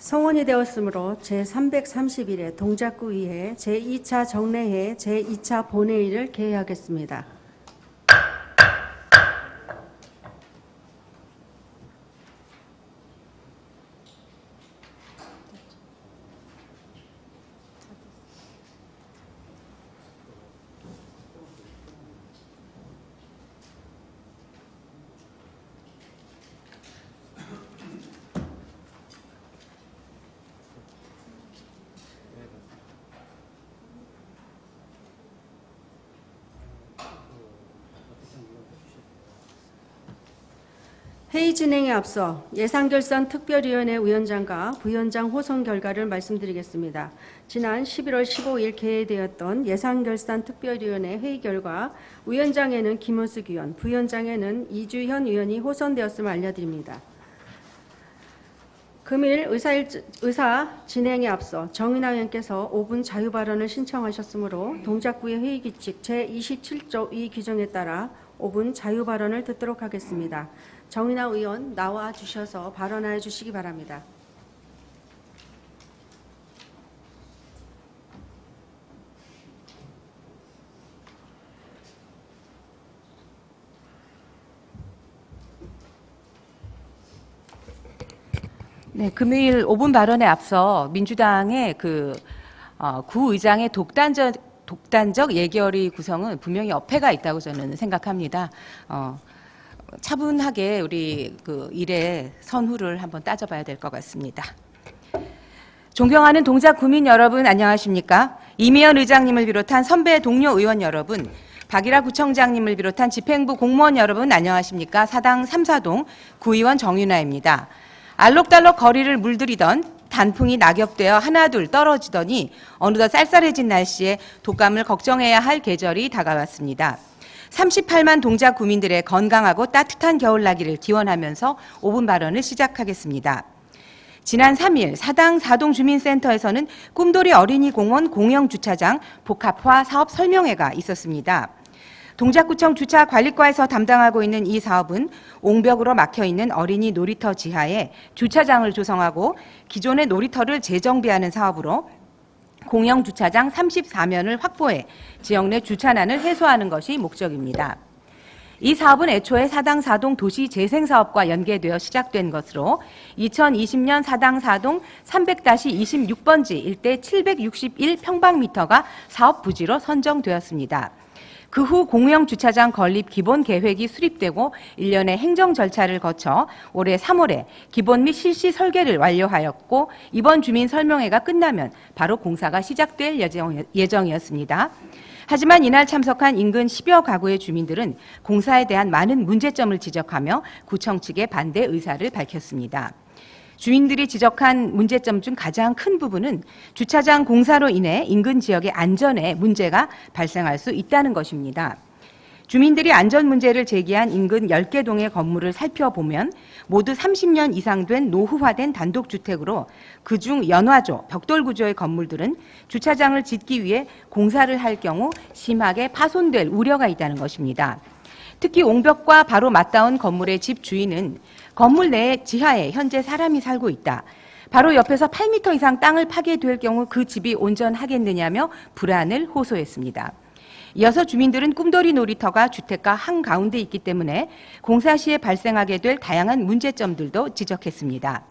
성원이 되었으므로 제331회 동작구의회 제2차 정례회 제2차 본회의를 개회하겠습니다. 회의 진행에 앞서 예산결산 특별위원회 위원장과 부위원장 호송 결과를 말씀드리겠습니다. 지난 11월 15일 개회되었던 예산결산 특별위원회 회의 결과 위원장에는 김은숙 의원, 부위원장에는 이주현 의원이 호선되었음을 알려드립니다. 금일 의사 진행에 앞서 정인하 의원께서 5분 자유발언을 신청하셨으므로 동작구의 회의규칙 제27조 2 규정에 따라 5분 자유발언을 듣도록 하겠습니다. 정인하 의원 나와 주셔서 발언하여 주시기 바랍니다. 네, 금일 5분 발언에 앞서 민주당의 구의장의 독단적 예결위 구성은 분명히 어폐가 있다고 저는 생각합니다. 차분하게 우리 일의 선후를 한번 따져봐야 될 것 같습니다. 존경하는 동작구민 여러분 안녕하십니까? 이미연 의장님을 비롯한 선배 동료 의원 여러분, 박일하 구청장님을 비롯한 집행부 공무원 여러분 안녕하십니까? 사당 3사동 구의원 정윤아입니다. 알록달록 거리를 물들이던 단풍이 낙엽되어 하나둘 떨어지더니 어느덧 쌀쌀해진 날씨에 독감을 걱정해야 할 계절이 다가왔습니다. 38만 동작 구민들의 건강하고 따뜻한 겨울나기를 기원하면서 5분 발언을 시작하겠습니다. 지난 3일 사당 4동 주민센터에서는 꿈돌이 어린이공원 공영주차장 복합화 사업 설명회가 있었습니다. 동작구청 주차관리과에서 담당하고 있는 이 사업은 옹벽으로 막혀있는 어린이 놀이터 지하에 주차장을 조성하고 기존의 놀이터를 재정비하는 사업으로 공영주차장 34면을 확보해 지역 내 주차난을 해소하는 것이 목적입니다. 이 사업은 애초에 사당 4동 도시재생사업과 연계되어 시작된 것으로 2020년 사당 4동 300-26번지 일대 761평방미터가 사업 부지로 선정되었습니다. 그 후 공영주차장 건립 기본 계획이 수립되고 1년의 행정 절차를 거쳐 올해 3월에 기본 및 실시 설계를 완료하였고 이번 주민 설명회가 끝나면 바로 공사가 시작될 예정이었습니다. 하지만 이날 참석한 인근 10여 가구의 주민들은 공사에 대한 많은 문제점을 지적하며 구청 측의 반대 의사를 밝혔습니다. 주민들이 지적한 문제점 중 가장 큰 부분은 주차장 공사로 인해 인근 지역의 안전에 문제가 발생할 수 있다는 것입니다. 주민들이 안전 문제를 제기한 인근 10개 동의 건물을 살펴보면 모두 30년 이상 된 노후화된 단독주택으로 그중 연화조, 벽돌 구조의 건물들은 주차장을 짓기 위해 공사를 할 경우 심하게 파손될 우려가 있다는 것입니다. 특히 옹벽과 바로 맞닿은 건물의 집 주인은 건물 내 지하에 현재 사람이 살고 있다. 바로 옆에서 8m 이상 땅을 파게 될 경우 그 집이 온전하겠느냐며 불안을 호소했습니다. 이어서 주민들은 꿈돌이 놀이터가 주택가 한가운데 있기 때문에 공사 시에 발생하게 될 다양한 문제점들도 지적했습니다.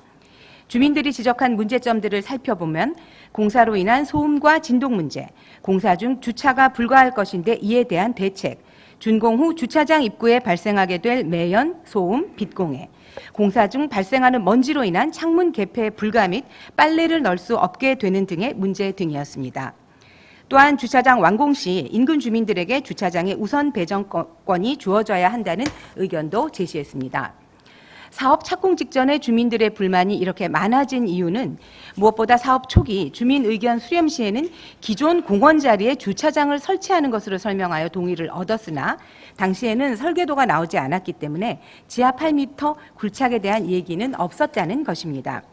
주민들이 지적한 문제점들을 살펴보면 공사로 인한 소음과 진동 문제, 공사 중 주차가 불가할 것인데 이에 대한 대책, 준공 후 주차장 입구에 발생하게 될 매연, 소음, 빛공해, 공사 중 발생하는 먼지로 인한 창문 개폐 불가 및 빨래를 넣을 수 없게 되는 등의 문제 등이었습니다. 또한 주차장 완공 시 인근 주민들에게 주차장의 우선 배정권이 주어져야 한다는 의견도 제시했습니다. 사업 착공 직전에 주민들의 불만이 이렇게 많아진 이유는 무엇보다 사업 초기 주민 의견 수렴 시에는 기존 공원 자리에 주차장을 설치하는 것으로 설명하여 동의를 얻었으나 당시에는 설계도가 나오지 않았기 때문에 지하 8m 굴착에 대한 얘기는 없었다는 것입니다.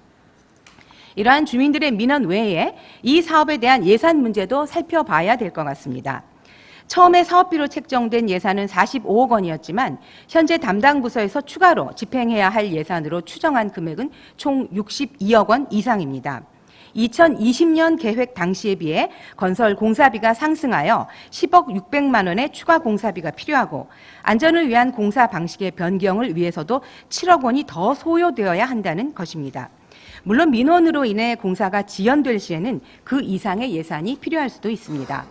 이러한 주민들의 민원 외에 이 사업에 대한 예산 문제도 살펴봐야 될 것 같습니다. 처음에 사업비로 책정된 예산은 45억 원이었지만 현재 담당 부서에서 추가로 집행해야 할 예산으로 추정한 금액은 총 62억 원 이상입니다. 2020년 계획 당시에 비해 건설 공사비가 상승하여 10억 600만 원의 추가 공사비가 필요하고 안전을 위한 공사 방식의 변경을 위해서도 7억 원이 더 소요되어야 한다는 것입니다. 물론 민원으로 인해 공사가 지연될 시에는 그 이상의 예산이 필요할 수도 있습니다.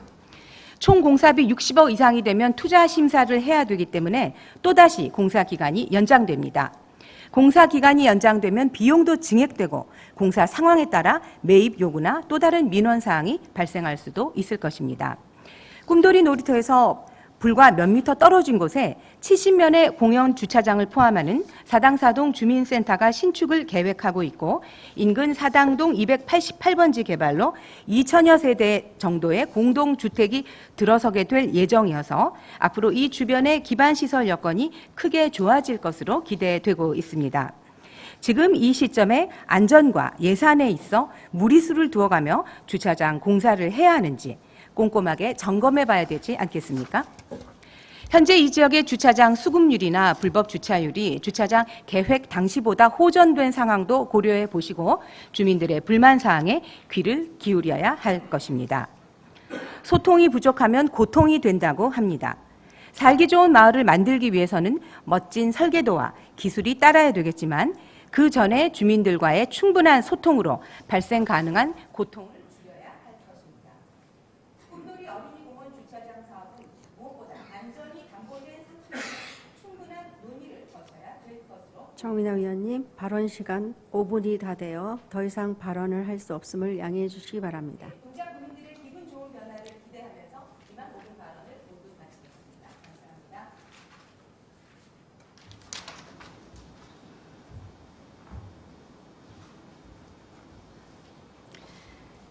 총 공사비 60억 이상이 되면 투자 심사를 해야 되기 때문에 또다시 공사 기간이 연장됩니다. 공사 기간이 연장되면 비용도 증액되고 공사 상황에 따라 매입 요구나 또 다른 민원 사항이 발생할 수도 있을 것입니다. 꿈돌이 놀이터에서 불과 몇 미터 떨어진 곳에 70면의 공영 주차장을 포함하는 사당사동 주민센터가 신축을 계획하고 있고 인근 사당동 288번지 개발로 2천여 세대 정도의 공동주택이 들어서게 될 예정이어서 앞으로 이 주변의 기반시설 여건이 크게 좋아질 것으로 기대되고 있습니다. 지금 이 시점에 안전과 예산에 있어 무리수를 두어가며 주차장 공사를 해야 하는지 꼼꼼하게 점검해 봐야 되지 않겠습니까? 현재 이 지역의 주차장 수급률이나 불법 주차율이 주차장 계획 당시보다 호전된 상황도 고려해 보시고 주민들의 불만 사항에 귀를 기울여야 할 것입니다. 소통이 부족하면 고통이 된다고 합니다. 살기 좋은 마을을 만들기 위해서는 멋진 설계도와 기술이 따라야 되겠지만 그 전에 주민들과의 충분한 소통으로 발생 가능한 고통을 줄여야 할 것입니다. 꿈돌이 어린이공원 주차장 사업은 무엇보다 안전이 담보된 상태에서 충분한 논의를 거쳐야 될 것으로. 정인아 위원님, 발언 시간 5분이 다 되어 더 이상 발언을 할 수 없음을 양해해 주시기 바랍니다. 동작 국민들의 기분 좋은 변화를 기대하면서 이만 5분 발언을 모두 마치겠습니다. 감사합니다.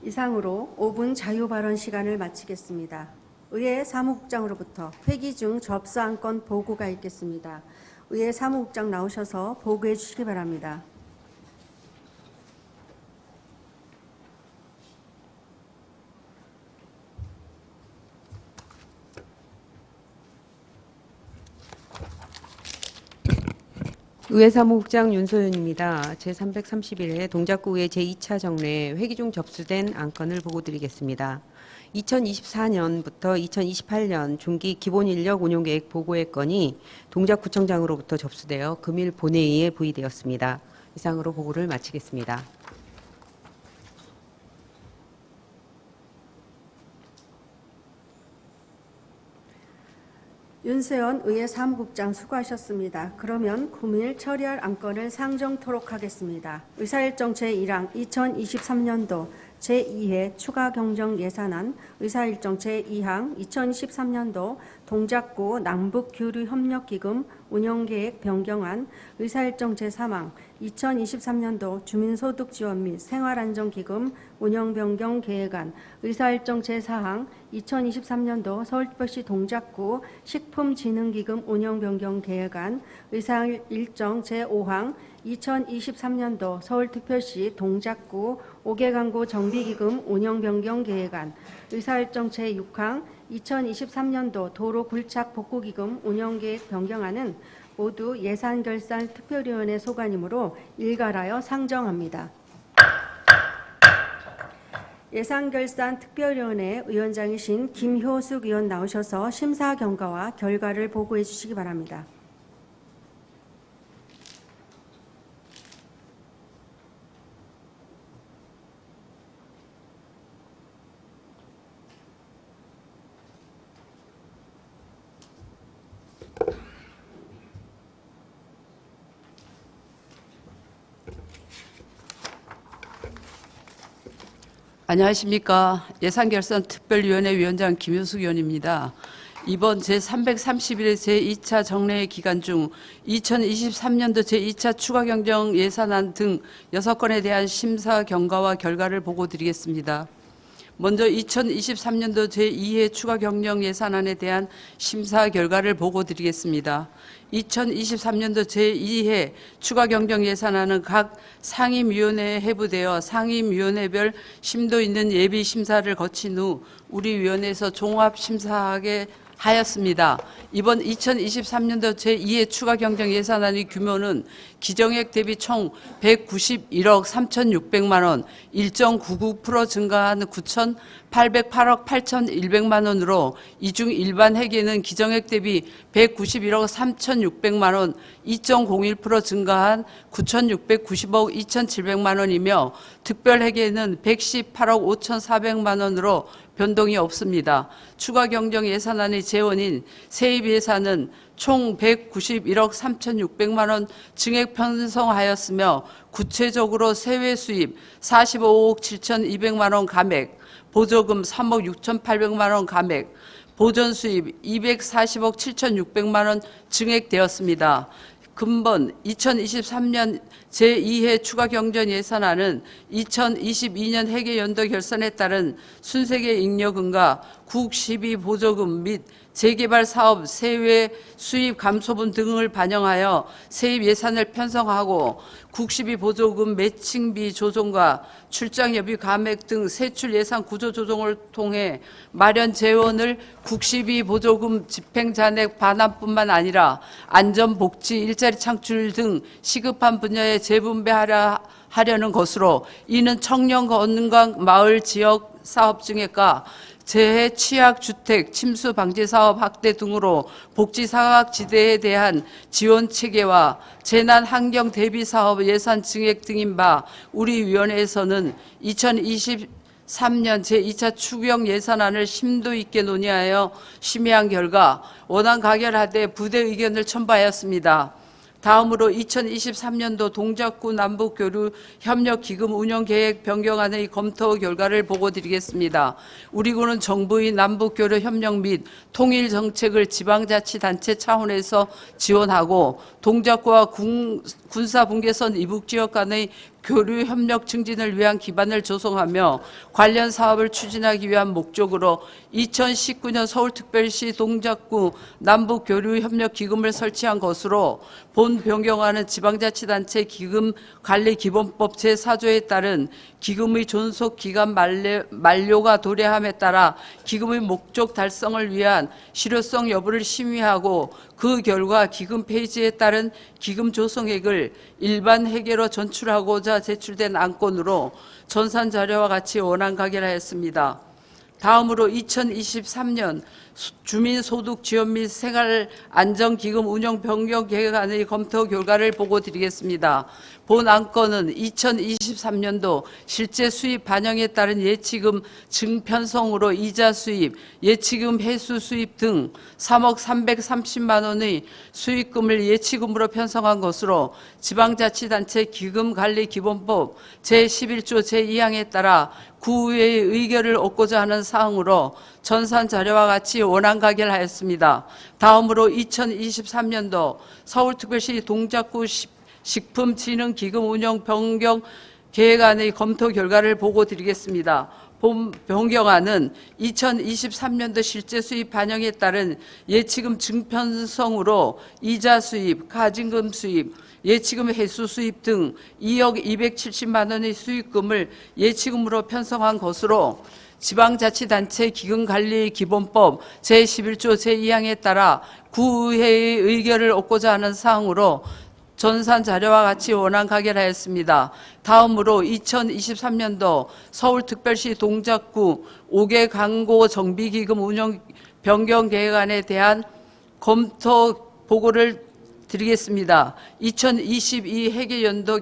이상으로 5분 자유 발언 시간을 마치겠습니다. 의회 사무국장으로부터 회기 중 접수 안건 보고가 있겠습니다. 의회 사무국장 나오셔서 보고해 주시기 바랍니다. 의회 사무국장 윤소연입니다. 제331회 동작구의회 제2차 정례 회기 중 접수된 안건을 보고드리겠습니다. 2024년부터 2028년 중기 기본인력 운용계획 보고의 건이 동작구청장으로부터 접수되어 금일 본회의에 부의되었습니다. 이상으로 보고를 마치겠습니다. 윤세현 의회 사무국장 수고하셨습니다. 그러면 금일 처리할 안건을 상정토록 하겠습니다. 의사일정 제1항 2023년도 제2회 추가 경정 예산안, 의사일정 제2항 2023년도 동작구 남북교류협력기금 운영계획 변경안, 의사일정 제3항 2023년도 주민소득지원 및 생활안정기금 운영변경 계획안, 의사일정 제4항 2023년도 서울특별시 동작구 식품진흥기금 운영변경 계획안, 의사일정 제5항 2023년도 서울특별시 동작구 5개 강구 정비기금 운영변경 계획안, 의사일정 제6항 2023년도 도로 굴착 복구기금 운영계획 변경안은 모두 예산결산 특별위원회 소관이므로 일괄하여 상정합니다. 예산결산 특별위원회 위원장이신 김효숙 의원 나오셔서 심사 경과와 결과를 보고해 주시기 바랍니다. 안녕하십니까. 예산결산특별위원회 위원장 김효숙 의원입니다. 이번 제331회 제2차 정례 기간 중 2023년도 제2차 추가경정 예산안 등 6건에 대한 심사 경과와 결과를 보고드리겠습니다. 먼저 2023년도 제2회 추가 경정 예산안에 대한 심사 결과를 보고드리겠습니다. 2023년도 제2회 추가 경정 예산안은 각 상임위원회에 회부되어 상임위원회별 심도 있는 예비 심사를 거친 후 우리 위원회에서 종합 심사하게 하였습니다. 이번 2023년도 제2회 추가 경정 예산안의 규모는 기정액 대비 총 191억 3,600만 원, 1.99% 증가한 9,808억 8,100만 원으로 이중 일반 회계는 기정액 대비 191억 3,600만 원, 2.01% 증가한 9,690억 2,700만 원이며 특별 회계는 118억 5,400만 원으로 변동이 없습니다. 추가 경정 예산안의 재원인 세입 예산은 총 191억 3,600만 원 증액 편성하였으며 구체적으로 세외 수입 45억 7,200만 원 감액, 보조금 3억 6,800만 원 감액, 보전 수입 240억 7,600만 원 증액되었습니다. 근본 2023년 제2회 추가 경정 예산안은 2022년 회계연도 결산에 따른 순세계 잉여금과 국12 보조금 및 재개발 사업 세외 수입 감소분 등을 반영하여 세입 예산을 편성하고 국12 보조금 매칭비 조정과 출장협의 감액 등 세출 예산 구조 조정을 통해 마련 재원을 국12 보조금 집행 잔액 반환뿐만 아니라 안전복지, 일자리 창출 등 시급한 분야에 재분배하려는 것으로 이는 청년 건강 마을 지역 사업 증액과 재해 취약 주택 침수 방지 사업 확대 등으로 복지 사각지대에 대한 지원 체계와 재난 환경 대비 사업 예산 증액 등인 바 우리 위원회에서는 2023년 제2차 추경 예산안을 심도 있게 논의하여 심의한 결과 원안 가결하되 부대 의견을 첨부하였습니다. 다음으로 2023년도 동작구 남북교류 협력기금 운영계획 변경안의 검토 결과를 보고드리겠습니다. 우리 군은 정부의 남북교류 협력 및 통일 정책을 지방자치단체 차원에서 지원하고 동작구와 군사분계선 이북지역 간의 교류 협력 증진을 위한 기반을 조성하며 관련 사업을 추진하기 위한 목적으로 2019년 서울특별시 동작구 남북교류협력기금을 설치한 것으로 본 변경안은 지방자치단체 기금관리기본법 제4조에 따른 기금의 존속기간 만료가 도래함에 따라 기금의 목적 달성을 위한 실효성 여부를 심의하고 그 결과 기금 폐지에 따른 기금 조성액을 일반 회계로 전출하고자 제출된 안건으로 전산 자료와 같이 원안 가결하였습니다. 다음으로 2023년 주민소득 지원 및 생활안정기금 운영 변경 계획안의 검토 결과를 보고드리겠습니다. 본 안건은 2023년도 실제 수입 반영에 따른 예치금 증편성으로 이자 수입, 예치금 회수 수입 등 3억 330만 원의 수익금을 예치금으로 편성한 것으로 지방자치단체 기금관리기본법 제11조 제2항에 따라 구의회의 의결을 얻고자 하는 사항으로 전산 자료와 같이 원안 가결하였습니다. 다음으로 2023년도 서울특별시 동작구 식품진흥기금 운영 변경 계획안의 검토 결과를 보고드리겠습니다. 본 변경안은 2023년도 실제 수입 반영에 따른 예치금 증편성으로 이자 수입, 가징금 수입, 예치금 회수 수입 등 2억 270만 원의 수익금을 예치금으로 편성한 것으로 지방자치단체 기금관리기본법 제11조 제2항에 따라 구의회의 의결을 얻고자 하는 사항으로 전산 자료와 같이 원안 가결하였습니다. 다음으로 2023년도 서울특별시 동작구 5개 강고 정비기금 운영 변경 계획안에 대한 검토 보고를 드리겠습니다. 2022 회계연도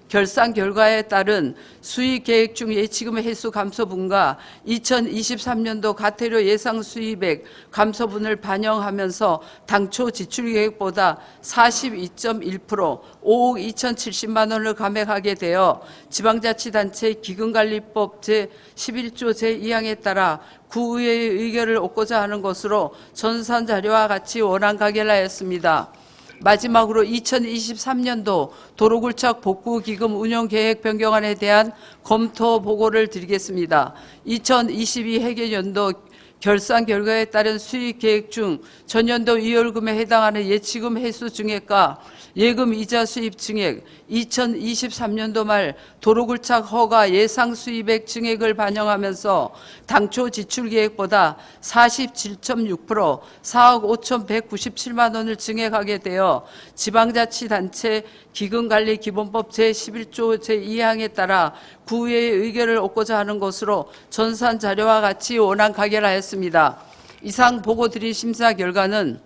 결산 결과에 따른 수익 계획 중 예치금 회수 감소분과 2023년도 가태료 예상 수입액 감소분을 반영하면서 당초 지출 계획보다 42.1% 5억 2,070만 원을 감액하게 되어 지방자치단체 기금관리법 제11조 제2항에 따라 구의회의 의결을 얻고자 하는 것으로 전산 자료와 같이 원안 가결하였습니다. 마지막으로 2023년도 도로굴착 복구기금 운영계획 변경안에 대한 검토 보고를 드리겠습니다. 2022 회계연도 결산 결과에 따른 수익 계획 중 전년도 이월금에 해당하는 예치금 회수 증액과 예금 이자 수입 증액, 2023년도 말 도로굴착 허가 예상 수입액 증액을 반영하면서 당초 지출 계획보다 47.6% 4억 5,197만 원을 증액하게 되어 지방자치단체 기금관리기본법 제11조 제2항에 따라 구의회의 의결을 얻고자 하는 것으로 전산 자료와 같이 원안 가결하였습니다. 이상 보고드린 심사 결과는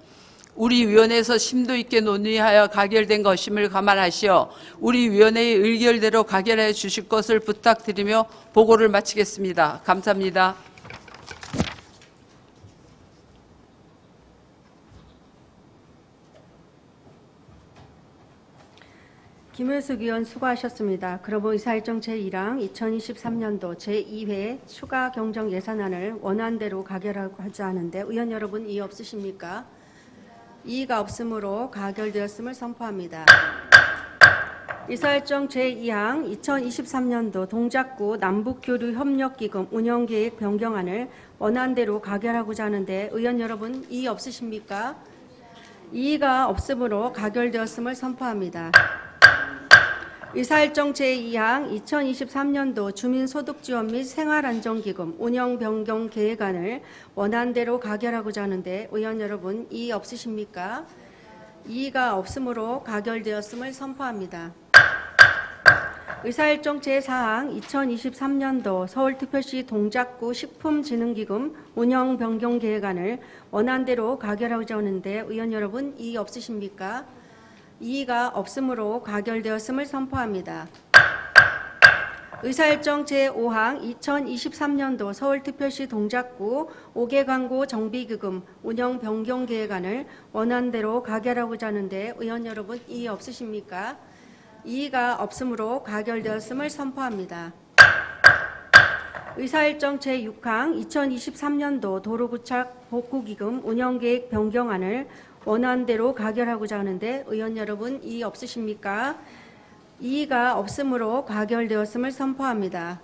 우리 위원회에서 심도 있게 논의하여 가결된 것임을 감안하시어 우리 위원회의 의결대로 가결해 주실 것을 부탁드리며 보고를 마치겠습니다. 감사합니다. 김효숙 의원 수고하셨습니다. 그러므로 의사일정 제1항 2023년도 제2회 추가 경정 예산안을 원안대로 가결하고자 하는데 의원 여러분 이의 없으십니까? 이의가 없으므로 가결되었음을 선포합니다. 의사일정 제2항 2023년도 동작구 남북교류협력기금 운영계획 변경안을 원안대로 가결하고자 하는데 의원 여러분 이의 없으십니까? 이의가 없으므로 가결되었음을 선포합니다. 의사일정 제2항 2023년도 주민소득지원 및 생활안정기금 운영 변경 계획안을 원안대로 가결하고자 하는데 의원 여러분 이의 없으십니까? 이의가 없으므로 가결되었음을 선포합니다. 의사일정 제4항 2023년도 서울특별시 동작구 식품진흥기금 운영 변경 계획안을 원안대로 가결하고자 하는데 의원 여러분 이의 없으십니까? 이의가 없으므로 가결되었음을 선포합니다. 의사일정 제5항 2023년도 서울특별시 동작구 5개 광고 정비기금 운영 변경 계획안을 원안대로 가결하고자 하는데 의원 여러분 이의 없으십니까? 이의가 없으므로 가결되었음을 선포합니다. 의사일정 제6항 2023년도 도로구착 복구기금 운영계획 변경안을 원안대로 가결하고자 하는데 의원 여러분 이의 없으십니까? 이의가 없으므로 가결되었음을 선포합니다.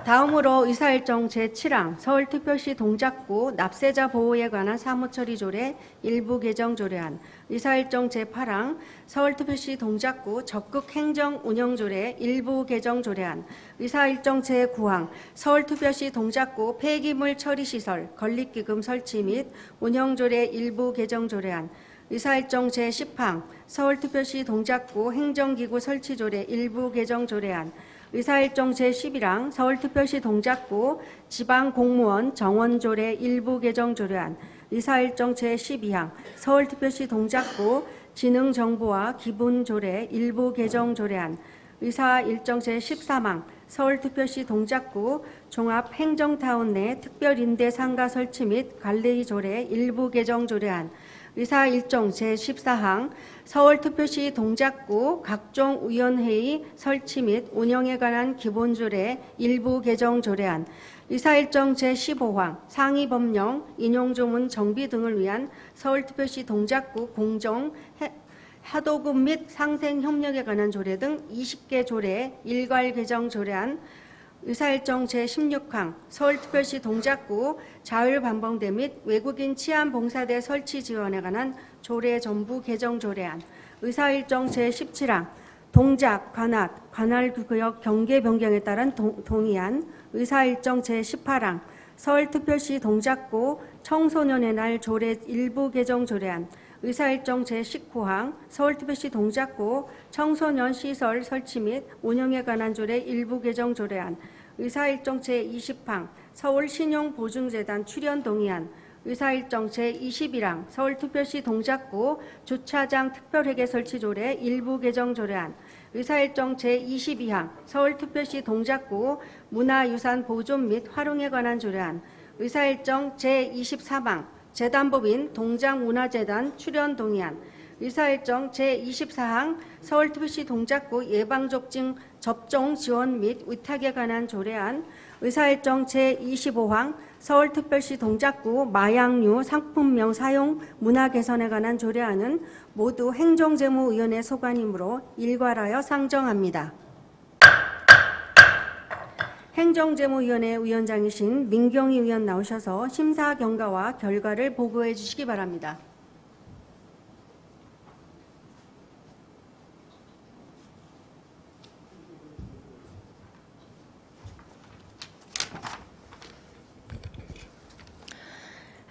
다음으로 의사일정 제7항 서울특별시 동작구 납세자 보호에 관한 사무처리 조례 일부 개정 조례안, 의사일정 제8항 서울특별시 동작구 적극 행정 운영 조례 일부 개정 조례안, 의사일정 제9항 서울특별시 동작구 폐기물 처리 시설 건립기금 설치 및 운영 조례 일부 개정 조례안, 의사일정 제10항 서울특별시 동작구 행정기구 설치 조례 일부 개정 조례안, 의사일정 제11항 서울특별시 동작구 지방공무원 정원조례 일부 개정 조례안, 의사일정 제12항 서울특별시 동작구 지능정보와 기본조례 일부 개정 조례안, 의사일정 제13항 서울특별시 동작구 종합행정타운 내 특별임대 상가 설치 및 관리 조례 일부 개정 조례안, 의사일정 제14항 서울특별시 동작구 각종 위원회의 설치 및 운영에 관한 기본조례 일부 개정 조례안, 의사일정 제15항 상위법령 인용조문 정비 등을 위한 서울특별시 동작구 공정 하도급 및 상생협력에 관한 조례 등 20개 조례 일괄 개정 조례안, 의사일정 제16항 서울특별시 동작구 자율반봉대 및 외국인 치안봉사대 설치 지원에 관한 조례 전부 개정 조례안, 의사일정 제17항 동작, 관악, 관할구역 경계 변경에 따른 동의안, 의사일정 제18항 서울특별시 동작구 청소년의 날 조례 일부 개정 조례안, 의사일정 제19항 서울특별시 동작구 청소년 시설 설치 및 운영에 관한 조례 일부 개정 조례안, 의사일정 제20항 서울신용보증재단 출연 동의안, 의사일정 제21항 서울특별시 동작구 주차장 특별회계 설치 조례 일부 개정 조례안, 의사일정 제22항 서울특별시 동작구 문화유산 보존 및 활용에 관한 조례안, 의사일정 제23항 재단법인 동작문화재단 출연 동의안, 의사일정 제24항 서울특별시 동작구 예방접종 접종 지원 및 위탁에 관한 조례안, 의사일정 제25항 서울특별시 동작구 마약류 상품명 사용 문화 개선에 관한 조례안은 모두 행정재무위원회 소관이므로 일괄하여 상정합니다. 행정재무위원회 위원장이신 민경희 의원 나오셔서 심사 경과와 결과를 보고해 주시기 바랍니다.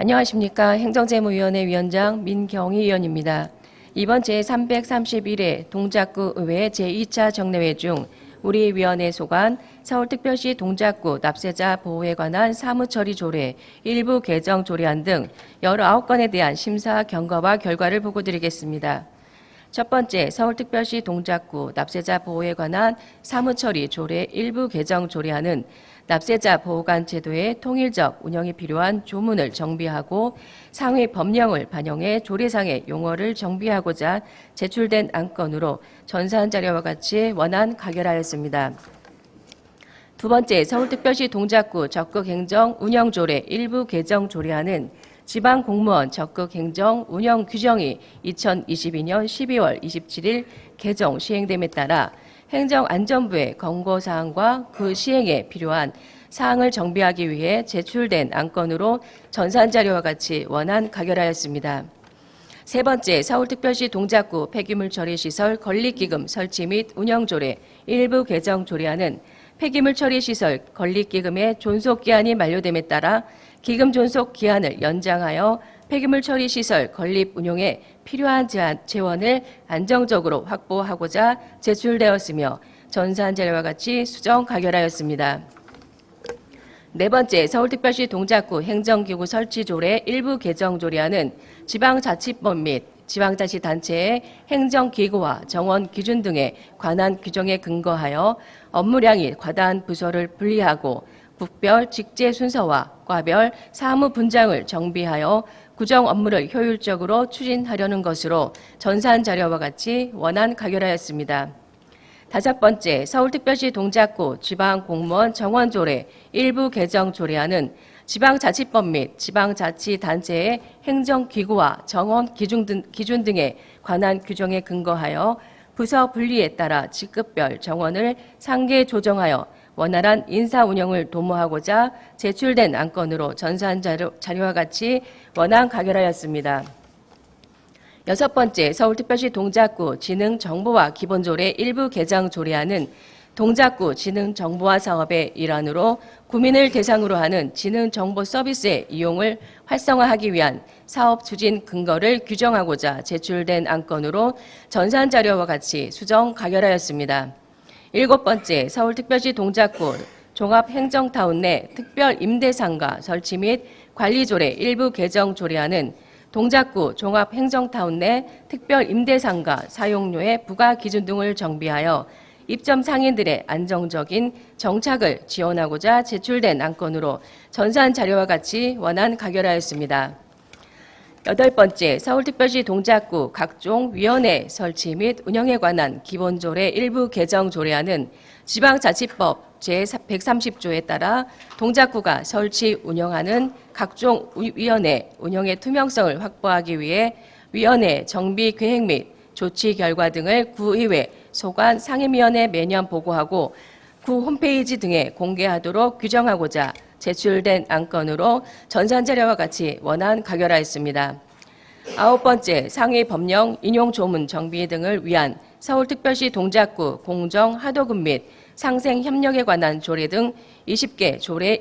안녕하십니까. 행정재무위원회 위원장 민경희 의원입니다. 이번 제331회 동작구 의회 제2차 정례회 중 우리 위원회 소관 서울특별시 동작구 납세자 보호에 관한 사무처리 조례, 일부 개정 조례안 등 19건에 대한 심사 경과와 결과를 보고드리겠습니다. 첫 번째, 서울특별시 동작구 납세자 보호에 관한 사무처리 조례 일부 개정 조례안은 납세자 보호관 제도의 통일적 운영이 필요한 조문을 정비하고 상위 법령을 반영해 조례상의 용어를 정비하고자 제출된 안건으로 전사한 자료와 같이 원안 가결하였습니다. 두 번째, 서울특별시 동작구 적극행정 운영조례 일부 개정 조례안은 지방공무원 적극행정 운영 규정이 2022년 12월 27일 개정 시행됨에 따라 행정안전부의 권고사항과 그 시행에 필요한 사항을 정비하기 위해 제출된 안건으로 전산 자료와 같이 원안 가결하였습니다. 세 번째, 서울특별시 동작구 폐기물 처리시설 건립기금 설치 및 운영조례 일부 개정 조례안은 폐기물 처리시설 건립기금의 존속기한이 만료됨에 따라 기금 존속 기한을 연장하여 폐기물 처리 시설 건립 운용에 필요한 재원을 안정적으로 확보하고자 제출되었으며 전사한 자료와 같이 수정 가결하였습니다. 네 번째, 서울특별시 동작구 행정기구 설치 조례 일부 개정 조례안은 지방자치법 및 지방자치단체의 행정기구와 정원 기준 등에 관한 규정에 근거하여 업무량이 과다한 부서를 분리하고 국별 직제 순서와 과별 사무 분장을 정비하여 구정 업무를 효율적으로 추진하려는 것으로 전산 자료와 같이 원안 가결하였습니다. 다섯 번째, 서울특별시 동작구 지방공무원 정원조례 일부 개정 조례안은 지방자치법 및 지방자치단체의 행정기구와 정원 기준 등에 관한 규정에 근거하여 부서 분리에 따라 직급별 정원을 상계 조정하여 원활한 인사 운영을 도모하고자 제출된 안건으로 전산 자료와 같이 원안 가결하였습니다. 여섯 번째, 서울특별시 동작구 지능정보화 기본조례 일부 개정 조례안은 동작구 지능정보화 사업의 일환으로 구민을 대상으로 하는 지능정보 서비스의 이용을 활성화하기 위한 사업 추진 근거를 규정하고자 제출된 안건으로 전산 자료와 같이 수정 가결하였습니다. 일곱 번째, 서울특별시 동작구 종합행정타운 내 특별임대상가 설치 및 관리조례 일부 개정 조례안은 동작구 종합행정타운 내 특별임대상가 사용료의 부과 기준 등을 정비하여 입점 상인들의 안정적인 정착을 지원하고자 제출된 안건으로 전산 자료와 같이 원안 가결하였습니다. 여덟 번째, 서울특별시 동작구 각종 위원회 설치 및 운영에 관한 기본조례 일부 개정 조례안은 지방자치법 제130조에 따라 동작구가 설치 운영하는 각종 위원회 운영의 투명성을 확보하기 위해 위원회 정비 계획 및 조치 결과 등을 구의회 소관 상임위원회 매년 보고하고 구 홈페이지 등에 공개하도록 규정하고자 제출된 안건으로 전산 자료와 같이 원안 가결하였습니다. 아홉 번째, 상위 법령 인용 조문 정비 등을 위한 서울특별시 동작구 공정 하도급 및 상생 협력에 관한 조례 등 20개 조례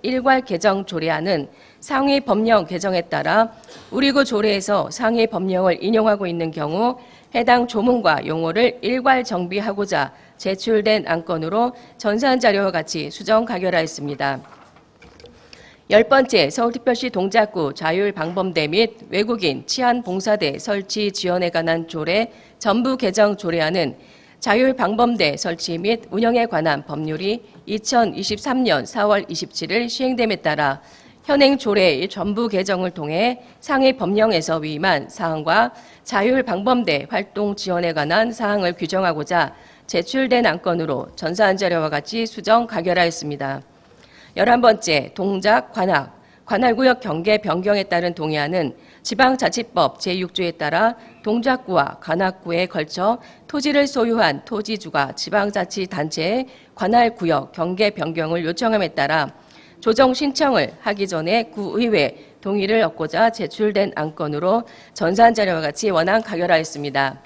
일괄 개정 조례안은 상위 법령 개정에 따라 우리구 조례에서 상위 법령을 인용하고 있는 경우 해당 조문과 용어를 일괄 정비하고자 제출된 안건으로 전산 자료와 같이 수정 가결하였습니다. 열 번째, 서울특별시 동작구 자율방범대 및 외국인 치안봉사대 설치 지원에 관한 조례 전부 개정 조례안은 자율방범대 설치 및 운영에 관한 법률이 2023년 4월 27일 시행됨에 따라 현행 조례의 전부 개정을 통해 상위 법령에서 위임한 사항과 자율 방범대 활동 지원에 관한 사항을 규정하고자 제출된 안건으로 전사한 자료와 같이 수정 가결하였습니다. 11번째, 동작, 관할구역 경계 변경에 따른 동의안은 지방자치법 제6조에 따라 동작구와 관악구에 걸쳐 토지를 소유한 토지주가 지방자치단체의 관할구역 경계 변경을 요청함에 따라 조정 신청을 하기 전에 구의회 동의를 얻고자 제출된 안건으로 전사한 자료와 같이 원안 가결하였습니다.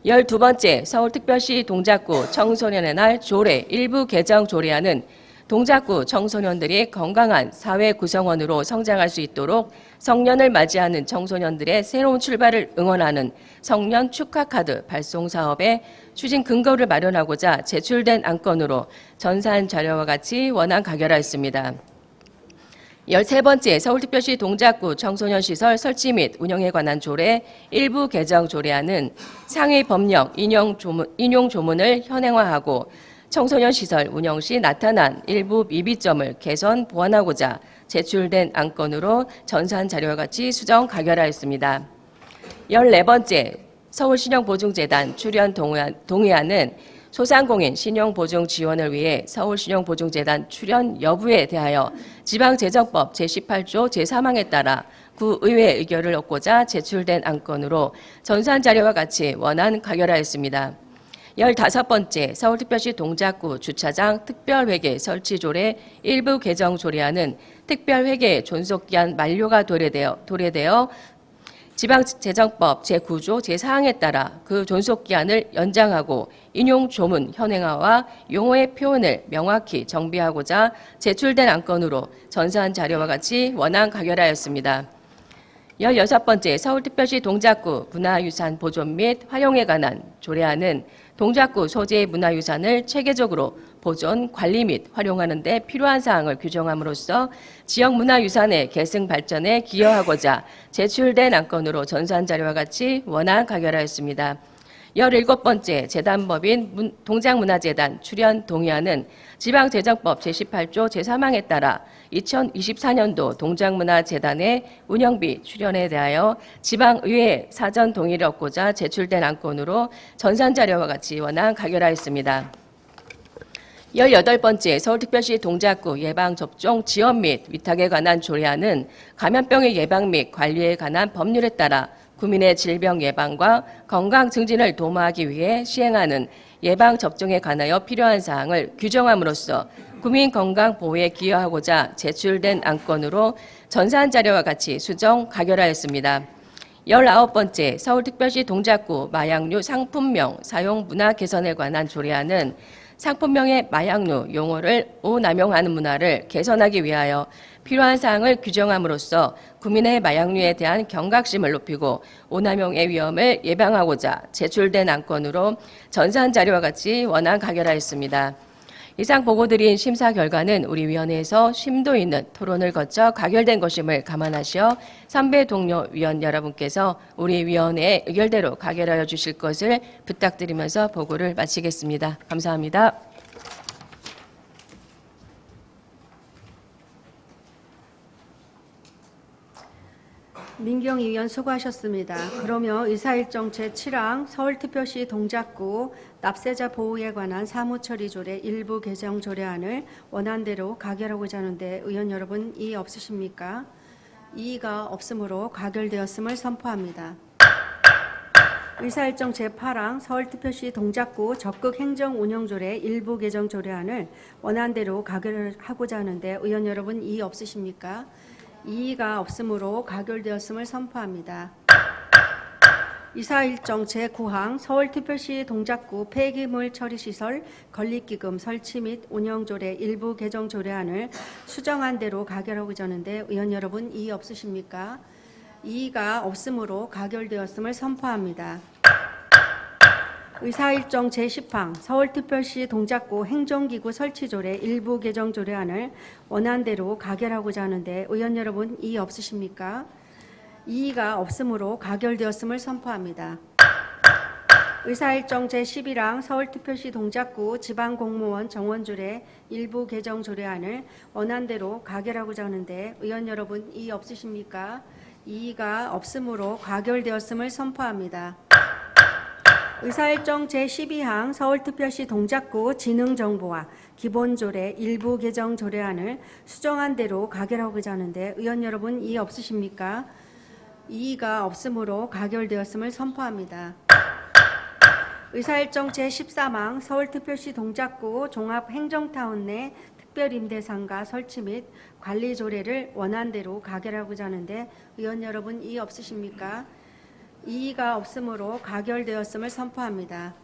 12번째, 서울특별시 동작구 청소년의 날 조례 일부 개정 조례안은 동작구 청소년들이 건강한 사회 구성원으로 성장할 수 있도록 성년을 맞이하는 청소년들의 새로운 출발을 응원하는 성년 축하카드 발송 사업의 추진 근거를 마련하고자 제출된 안건으로 전사한 자료와 같이 원안 가결하였습니다. 13번째, 서울특별시 동작구 청소년시설 설치 및 운영에 관한 조례 일부 개정 조례안은 상위 법령 인용 조문을 현행화하고 청소년 시설 운영 시 나타난 일부 미비점을 개선 보완하고자 제출된 안건으로 전사한 자료와 같이 수정 가결하였습니다. 14번째, 서울신용보증재단 출연 동의안은 소상공인 신용보증 지원을 위해 서울신용보증재단 출연 여부에 대하여 지방재정법 제18조 제3항에 따라 구의회 의결을 얻고자 제출된 안건으로 전사한 자료와 같이 원안 가결하였습니다. 15번째, 서울특별시 동작구 주차장 특별회계 설치조례 일부 개정 조례안은 특별회계 존속기한 만료가 도래되어 지방재정법 제9조 제4항에 따라 그 존속기한을 연장하고 인용조문 현행화와 용어의 표현을 명확히 정비하고자 제출된 안건으로 전사한 자료와 같이 원안 가결하였습니다. 16번째, 서울특별시 동작구 문화유산 보존 및 활용에 관한 조례안은 동작구 소재의 문화유산을 체계적으로 보존, 관리 및 활용하는 데 필요한 사항을 규정함으로써 지역 문화유산의 계승 발전에 기여하고자 제출된 안건으로 전사한 자료와 같이 원안 가결하였습니다. 17번째, 재단법인 동작문화재단 출연 동의안은 지방재정법 제18조 제3항에 따라 2024년도 동작문화재단의 운영비 출연에 대하여 지방의회 사전 동의를 얻고자 제출된 안건으로 전산 자료와 같이 원안 가결하였습니다. 18번째, 서울특별시 동작구 예방접종 지원 및 위탁에 관한 조례안은 감염병의 예방 및 관리에 관한 법률에 따라 국민의 질병 예방과 건강 증진을 도모하기 위해 시행하는 예방접종에 관하여 필요한 사항을 규정함으로써 국민 건강 보호에 기여하고자 제출된 안건으로 전사한 자료와 같이 수정 가결하였습니다. 19번째, 서울특별시 동작구 마약류 상품명 사용 문화 개선에 관한 조례안은 상품명의 마약류 용어를 오남용하는 문화를 개선하기 위하여 필요한 사항을 규정함으로써 국민의 마약류에 대한 경각심을 높이고 오남용의 위험을 예방하고자 제출된 안건으로 전사한 자료와 같이 원안 가결하였습니다. 이상 보고드린 심사 결과는 우리 위원회에서 심도 있는 토론을 거쳐 가결된 것임을 감안하시어 선배 동료 위원 여러분께서 우리 위원회의 의결대로 가결하여 주실 것을 부탁드리면서 보고를 마치겠습니다. 감사합니다. 민경희 의원 수고하셨습니다. 그러면 의사일정 제7항 서울특별시 동작구 납세자 보호에 관한 사무처리조례 일부 개정 조례안을 원안대로 가결하고자 하는데 의원 여러분 이의 없으십니까? 이의가 없으므로 가결되었음을 선포합니다. 의사일정 제8항 서울특별시 동작구 적극행정운영조례 일부 개정 조례안을 원안대로 가결하고자 하는데 의원 여러분 이의 없으십니까? 이의가 없으므로 가결되었음을 선포합니다. 이사일정 제9항 서울특별시 동작구 폐기물 처리시설 건립기금 설치 및 운영조례 일부 개정 조례안을 수정한 대로 가결하고자 하는데 의원 여러분 이의 없으십니까? 이의가 없으므로 가결되었음을 선포합니다. 의사일정 제10항 서울특별시 동작구 행정기구 설치조례 일부 개정 조례안을 원안대로 가결하고자 하는데 의원 여러분 이의 없으십니까? 이의가 없으므로 가결되었음을 선포합니다. 의사일정 제11항 서울특별시 동작구 지방공무원 정원조례 일부 개정 조례안을 원안대로 가결하고자 하는데 의원 여러분 이의 없으십니까? 이의가 없으므로 가결되었음을 선포합니다. 의사일정 제12항 서울특별시 동작구 진흥정보와 기본조례 일부 개정 조례안을 수정한 대로 가결하고자 하는데 의원 여러분 이의 없으십니까? 이의가 없으므로 가결되었음을 선포합니다. 의사일정 제13항 서울특별시 동작구 종합행정타운 내 특별임대상가 설치 및 관리 조례를 원안대로 가결하고자 하는데 의원 여러분 이의 없으십니까? 이의가 없으므로 가결되었음을 선포합니다.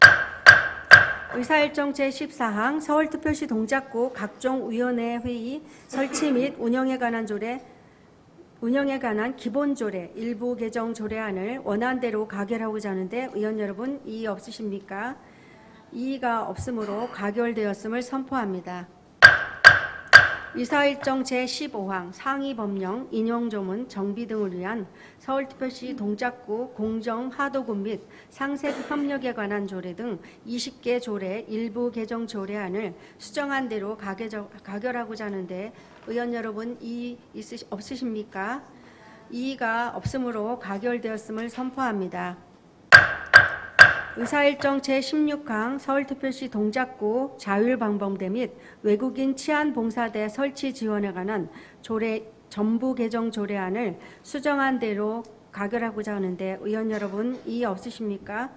의사일정 제14항 서울특별시 동작구 각종 위원회 회의 설치 및 운영에 관한 기본조례 일부 개정 조례안을 원안대로 가결하고자 하는데 의원 여러분 이의 없으십니까? 이의가 없으므로 가결되었음을 선포합니다. 의사일정 제15항 상위법령 인용조문 정비 등을 위한 서울특별시 동작구 공정하도급 및 상생협력에 관한 조례 등 20개 조례 일부 개정 조례안을 수정한 대로 가결하고자 하는데 의원 여러분 이의 없으십니까? 이의가 없으므로 가결되었음을 선포합니다. 의사일정 제16항 서울특별시 동작구 자율방범대 및 외국인 치안봉사대 설치 지원에 관한 조례 전부 개정 조례안을 수정한 대로 가결하고자 하는데 의원 여러분 이의 없으십니까?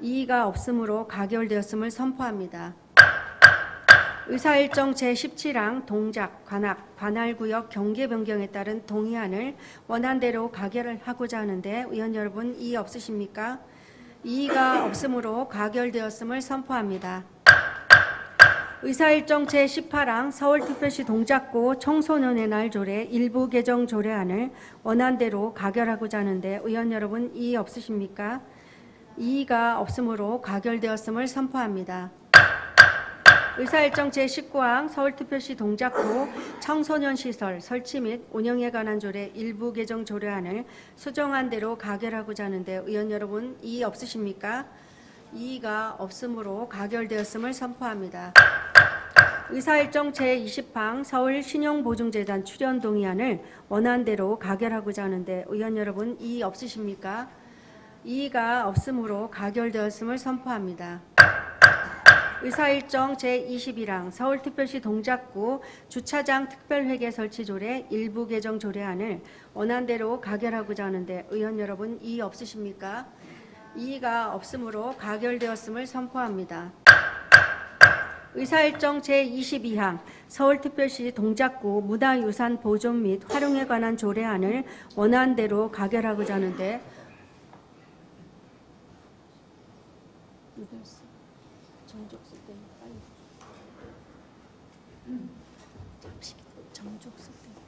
이의가 없으므로 가결되었음을 선포합니다. 의사일정 제17항 동작, 관악, 관할구역 경계 변경에 따른 동의안을 원안대로 가결하고자 하는데 의원 여러분 이의 없으십니까? 이의가 없으므로 가결되었음을 선포합니다. 의사일정 제18항 서울특별시 동작구 청소년의 날 조례 일부 개정 조례안을 원안대로 가결하고자 하는데 의원 여러분 이의 없으십니까? 이의가 없으므로 가결되었음을 선포합니다. 의사일정 제19항 서울특별시 동작구 청소년 시설 설치 및 운영에 관한 조례 일부 개정 조례안을 수정한 대로 가결하고자 하는데 의원 여러분 이의 없으십니까? 이의가 없으므로 가결되었음을 선포합니다. 의사일정 제20항 서울신용보증재단 출연 동의안을 원안대로 가결하고자 하는데 의원 여러분 이의 없으십니까? 이의가 없으므로 가결되었음을 선포합니다. 의사일정 제21항 서울특별시 동작구 주차장 특별회계 설치 조례 일부 개정 조례안을 원안대로 가결하고자 하는데 의원 여러분 이의 없으십니까? 이의가 없으므로 가결되었음을 선포합니다. 의사일정 제22항 서울특별시 동작구 문화유산 보존 및 활용에 관한 조례안을 원안대로 가결하고자 하는데 정족수 때문에 빨리. 잠시 정족수 때문에.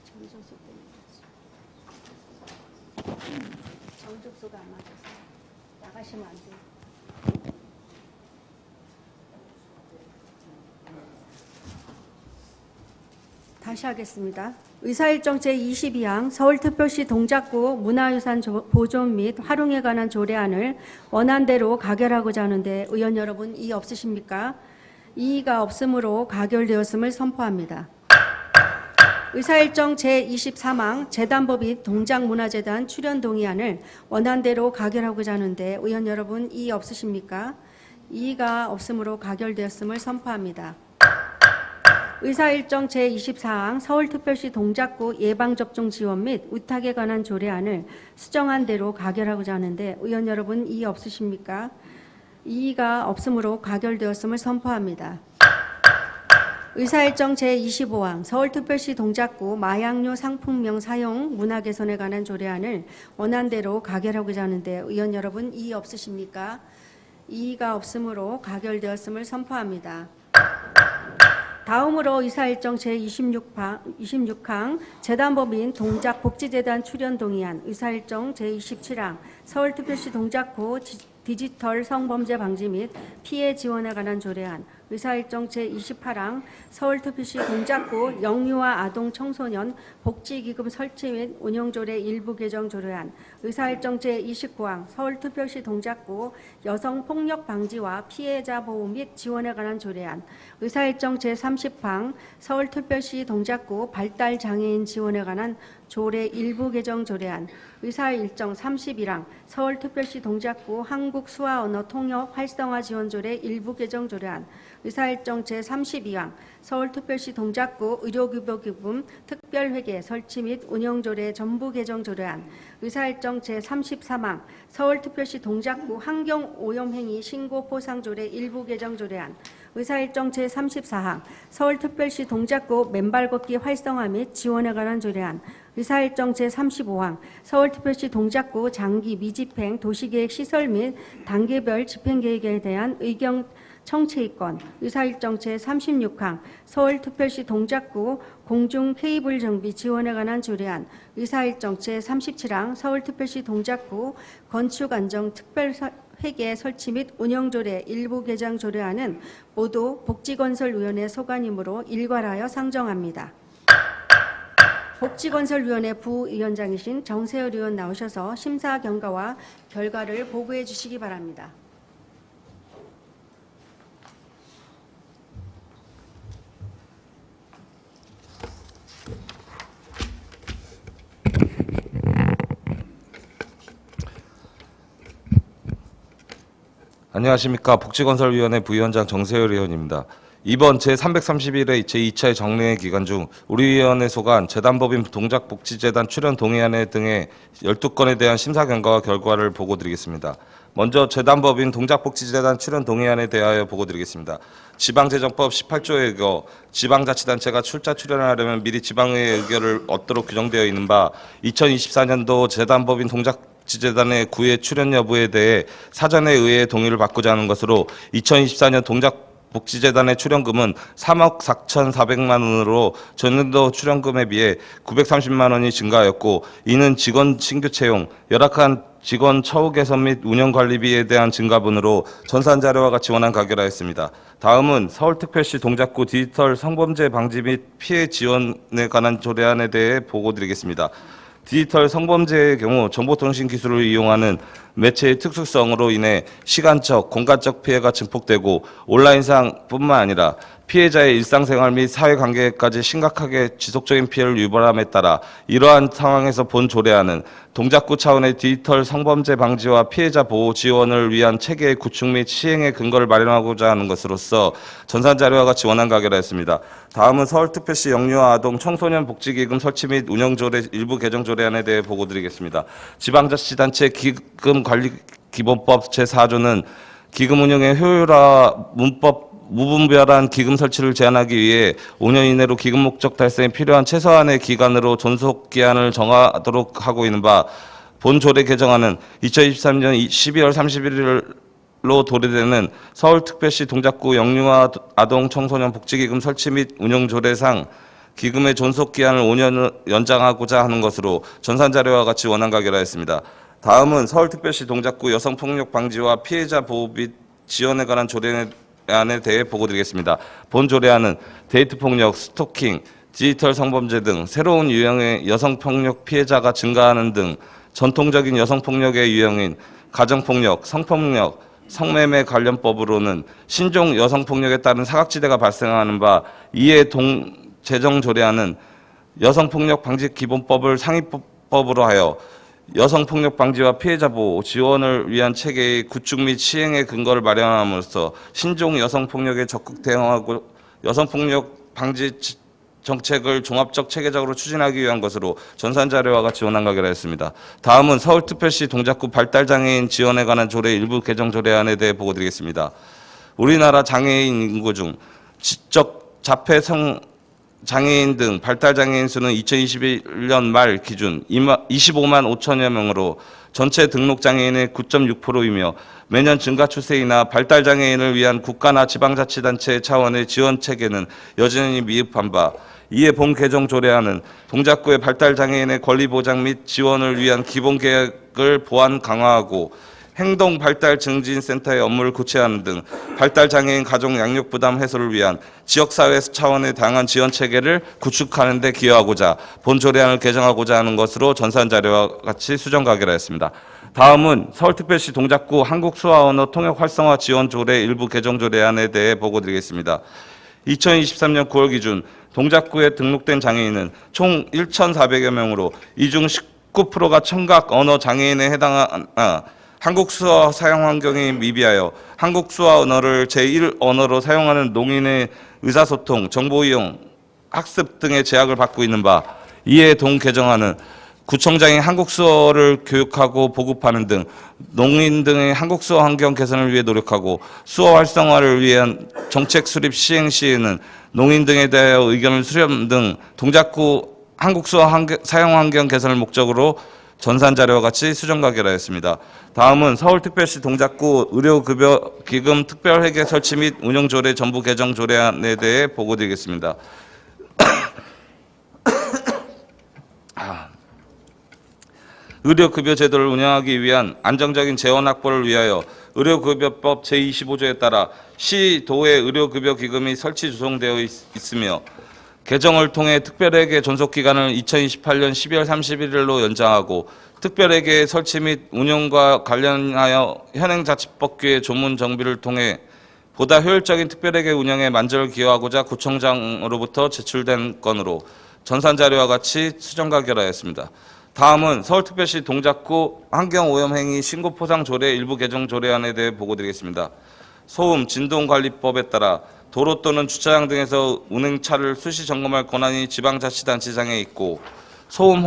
정족수 때문에. 정족수가 안 맞아서 나가시면 안 돼요. 다시 하겠습니다. 의사일정 제22항 서울특별시 동작구 문화유산 보존 및 활용에 관한 조례안을 원안대로 가결하고자 하는데 의원 여러분 이의 없으십니까? 이의가 없으므로 가결되었음을 선포합니다. 의사일정 제23항 재단법 및 동작문화재단 출연 동의안을 원안대로 가결하고자 하는데 의원 여러분 이의 없으십니까? 이의가 없으므로 가결되었음을 선포합니다. 의사일정 제24항 서울특별시 동작구 예방접종 지원 및 의탁에 관한 조례안을 수정한 대로 가결하고자 하는데 의원 여러분 이의 없으십니까? 이의가 없으므로 가결되었음을 선포합니다. 의사일정 제25항 서울특별시 동작구 마약류 상품명 사용 문화 개선에 관한 조례안을 원안대로 가결하고자 하는데 의원 여러분 이의 없으십니까? 이의가 없으므로 가결되었음을 선포합니다. 다음으로 의사일정 제26항 재단법인 동작복지재단 출연 동의안 의사일정 제27항 서울특별시 동작구 디지털 성범죄 방지 및 피해 지원에 관한 조례안, 의사일정 제28항 서울특별시 동작구 영유아 아동 청소년 복지기금 설치 및 운영조례 일부 개정 조례안, 의사일정 제29항 서울특별시 동작구 여성폭력 방지와 피해자 보호 및 지원에 관한 조례안, 의사일정 제30항 서울특별시 동작구 발달장애인 지원에 관한 조례 일부 개정 조례안, 의사일정 31항 서울특별시 동작구 한국수화언어통역 활성화 지원 조례 일부 개정 조례안, 의사일정 제32항 서울특별시 동작구 의료급여기금 특별회계 설치 및 운영조례 전부 개정 조례안, 의사일정 제33항 서울특별시 동작구 환경오염행위 신고 포상조례 일부 개정 조례안, 의사일정 제34항 서울특별시 동작구 맨발 걷기 활성화 및 지원에 관한 조례안, 의사일정 제35항 서울특별시 동작구 장기 미집행 도시계획 시설 및 단계별 집행계획에 대한 의견 청취권, 의사일정 제36항 서울특별시 동작구 공중 케이블 정비 지원에 관한 조례안, 의사일정 제37항 서울특별시 동작구 건축안정 특별회계 설치 및 운영조례 일부 개정 조례안은 모두 복지건설위원회 소관이므로 일괄하여 상정합니다. 복지건설위원회 부위원장이신 정세열 의원 나오셔서 심사 경과와 결과를 보고해 주시기 바랍니다. 안녕하십니까. 복지건설위원회 부위원장 정세열 의원입니다. 이번 제331회 제2차의 정례회 기간 중 우리 위원회 소관 재단법인 동작복지재단 출연 동의안회 등의 12건에 대한 심사 경과와 결과를 보고드리겠습니다. 먼저 재단법인 동작복지재단 출연 동의안에 대하여 보고드리겠습니다. 지방재정법 18조에 의거 지방자치단체가 출연하려면 미리 지방의회 의결을 얻도록 규정되어 있는 바 2024년도 재단법인 동작복지재단의 구회 출연 여부에 대해 사전에 의회의 동의를 받고자 하는 것으로 2024년 동작복지재단의 출연금은 3억 4,400만 원으로 전년도 출연금에 비해 930만 원이 증가하였고, 이는 직원 신규 채용, 열악한 직원 처우 개선 및 운영 관리비에 대한 증가분으로 전산 자료와 같이 원안 가결하였습니다. 다음은 서울특별시 동작구 디지털 성범죄 방지 및 피해 지원에 관한 조례안에 대해 보고드리겠습니다. 디지털 성범죄의 경우 정보통신 기술을 이용하는 매체의 특수성으로 인해 시간적, 공간적 피해가 증폭되고 온라인상뿐만 아니라 피해자의 일상생활 및 사회관계까지 심각하게 지속적인 피해를 유발함에 따라 이러한 상황에서 본 조례안은 동작구 차원의 디지털 성범죄 방지와 피해자 보호 지원을 위한 체계의 구축 및 시행의 근거를 마련하고자 하는 것으로서 전산 자료와 같이 원안 가결하였습니다. 다음은 서울특별시 영유아 아동 청소년 복지기금 설치 및 운영조례 일부 개정 조례안에 대해 보고드리겠습니다. 지방자치단체 기금관리기본법 제4조는 기금 운영의 효율화 문법 무분별한 기금 설치를 제한하기 위해 5년 이내로 기금 목적 달성에 필요한 최소한의 기간으로 존속 기한을 정하도록 하고 있는 바, 본 조례 개정안은 2023년 12월 31일로 도래되는 서울특별시 동작구 영유아 아동 청소년 복지기금 설치 및 운영 조례상 기금의 존속 기한을 5년 연장하고자 하는 것으로 전산 자료와 같이 원안 가결하였습니다. 다음은 서울특별시 동작구 여성폭력 방지와 피해자 보호 및 지원에 관한 조례안에 대해 보고드리겠습니다. 본 조례안은 데이트폭력, 스토킹, 디지털 성범죄 등 새로운 유형의 여성폭력 피해자가 증가하는 등 전통적인 여성폭력의 유형인 가정폭력, 성폭력, 성매매 관련법으로는 신종 여성폭력에 따른 사각지대가 발생하는 바, 이에 제정 조례안은 여성폭력 방지 기본법을 상위법으로 하여 여성폭력 방지와 피해자 보호, 지원을 위한 체계의 구축 및 시행의 근거를 마련함으로써 신종 여성폭력에 적극 대응하고 여성폭력 방지 정책을 종합적 체계적으로 추진하기 위한 것으로 전산 자료와 같이 원안 가결하였습니다. 다음은 서울특별시 동작구 발달장애인 지원에 관한 조례 일부 개정 조례안에 대해 보고드리겠습니다. 우리나라 장애인 인구 중 지적 자폐성 장애인 등 발달장애인 수는 2021년 말 기준 25만 5천여 명으로 전체 등록장애인의 9.6%이며 매년 증가 추세이나 발달장애인을 위한 국가나 지방자치단체 차원의 지원 체계는 여전히 미흡한 바, 이에 본 개정 조례안은 동작구의 발달장애인의 권리 보장 및 지원을 위한 기본 계획을 보완 강화하고 행동 발달 증진 센터의 업무를 구체화하는 등 발달 장애인 가족 양육 부담 해소를 위한 지역사회 차원의 다양한 지원 체계를 구축하는 데 기여하고자 본 조례안을 개정하고자 하는 것으로 전산 자료와 같이 수정 가결하였습니다. 다음은 서울특별시 동작구 한국수화언어 통역 활성화 지원 조례 일부 개정 조례안에 대해 보고드리겠습니다. 2023년 9월 기준 동작구에 등록된 장애인은 총 1,400여 명으로 이 중 19%가 청각 언어 장애인에 해당한 한국 수어 사용 환경이 미비하여 한국 수어 언어를 제1 언어로 사용하는 농인의 의사소통, 정보 이용, 학습 등의 제약을 받고 있는 바, 이에 동 개정안은 구청장이 한국 수어를 교육하고 보급하는 등 농인 등의 한국 수어 환경 개선을 위해 노력하고 수어 활성화를 위한 정책 수립 시행 시에는 농인 등에 대하여 의견을 수렴 등 동작구 한국 수어 사용 환경 개선을 목적으로 전산 자료와 같이 수정 가결하였습니다. 다음은 서울특별시 동작구 의료급여기금 특별회계 설치 및 운영 조례 전부 개정 조례안에 대해 보고드리겠습니다. 의료급여 제도를 운영하기 위한 안정적인 재원 확보를 위하여 의료급여법 제25조에 따라 시, 도의 의료급여 기금이 설치 조성되어 있으며 개정을 통해 특별회계 존속기간을 2028년 12월 31일로 연장하고 특별회계 설치 및 운영과 관련하여 현행자치법규의 조문 정비를 통해 보다 효율적인 특별회계 운영에 만전을 기여하고자 구청장으로부터 제출된 건으로 전산자료와 같이 수정 가결하였습니다. 다음은 서울특별시 동작구 환경오염행위 신고포상조례 일부 개정 조례안에 대해 보고드리겠습니다. 소음 진동관리법에 따라 도로 또는 주차장 등에서 운행차를 수시 점검할 권한이 지방자치단체장에 있고 소음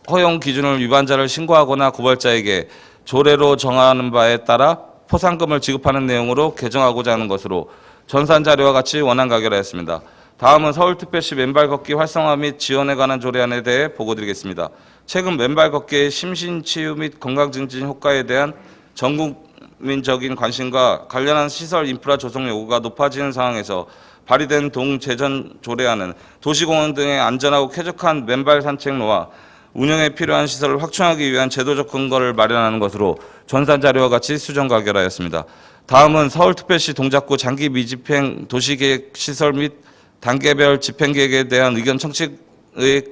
허용 기준을 위반자를 신고하거나 고발자에게 조례로 정하는 바에 따라 포상금을 지급하는 내용으로 개정하고자 하는 것으로 전산자료와 같이 원안 가결하였습니다. 다음은 서울특별시 맨발 걷기 활성화 및 지원에 관한 조례안에 대해 보고드리겠습니다. 최근 맨발 걷기의 심신치유 및 건강증진 효과에 대한 전국민적인 관심과 관련한 시설 인프라 조성 요구가 높아지는 상황에서 발의된 동제전 조례안은 도시공원 등의 안전하고 쾌적한 맨발 산책로와 운영에 필요한 시설을 확충하기 위한 제도적 근거를 마련하는 것으로 전산자료와 같이 수정 가결하였습니다. 다음은 서울특별시 동작구 장기 미집행 도시계획 시설 및 단계별 집행계획에 대한 의견 청취의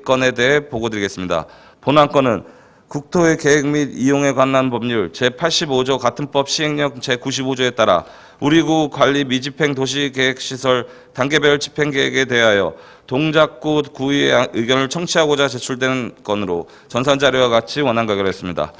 건에 대해 보고드리겠습니다. 본안건은 국토의 계획 및 이용에 관한 법률 제85조 같은 법 시행령 제95조에 따라 우리구 관리 미집행 도시계획시설 단계별 집행계획에 대하여 동작구 구의의 의견을 청취하고자 제출된 건으로 전산자료와 같이 원안 가결했습니다.